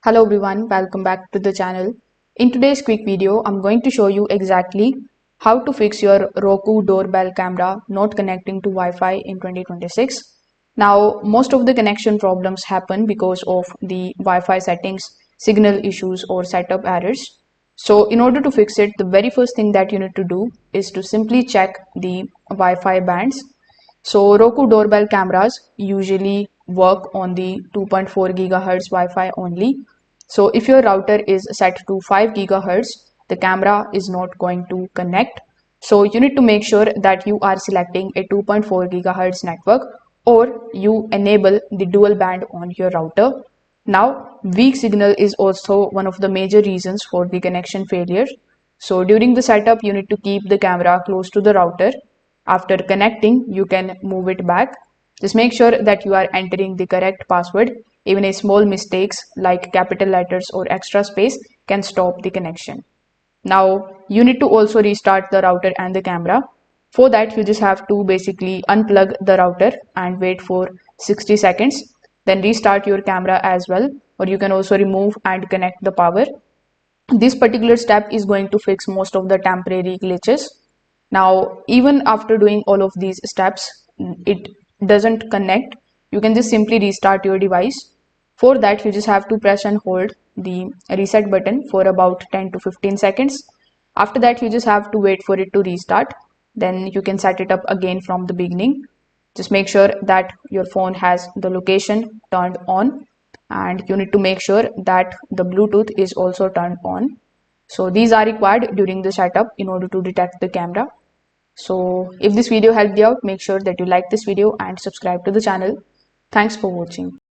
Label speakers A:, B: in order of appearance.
A: Hello everyone, welcome back to the channel. In today's quick video, I'm going to show you exactly how to fix your Roku Doorbell camera not connecting to Wi-Fi in 2026. Now, most of the connection problems happen because of the Wi-Fi settings, signal issues or setup errors. So in order to fix it, the very first thing that you need to do is to simply check the Wi-Fi bands. So Roku doorbell cameras usually work on the 2.4 gigahertz Wi-Fi only. So if your router is set to 5 gigahertz, the camera is not going to connect. So you need to make sure that you are selecting a 2.4 gigahertz network or you enable the dual band on your router. Now, weak signal is also one of the major reasons for the connection failure. So during the setup, you need to keep the camera close to the router. After connecting, you can move it back. Just make sure that you are entering the correct password. Even a small mistakes like capital letters or extra space can stop the connection. Now, you need to also restart the router and the camera. For that, you just have to basically unplug the router and wait for 60 seconds. Then restart your camera as well, or you can also remove and connect the power. This particular step is going to fix most of the temporary glitches. Now, even after doing all of these steps, it doesn't connect. You can just simply restart your device. For that, you just have to press and hold the reset button for about 10 to 15 seconds. After that, you just have to wait for it to restart. Then you can set it up again from the beginning. Just make sure that your phone has the location turned on, and you need to make sure that the Bluetooth is also turned on. So these are required during the setup in order to detect the camera. So if this video helped you out, make sure that you like this video and subscribe to the channel. Thanks for watching.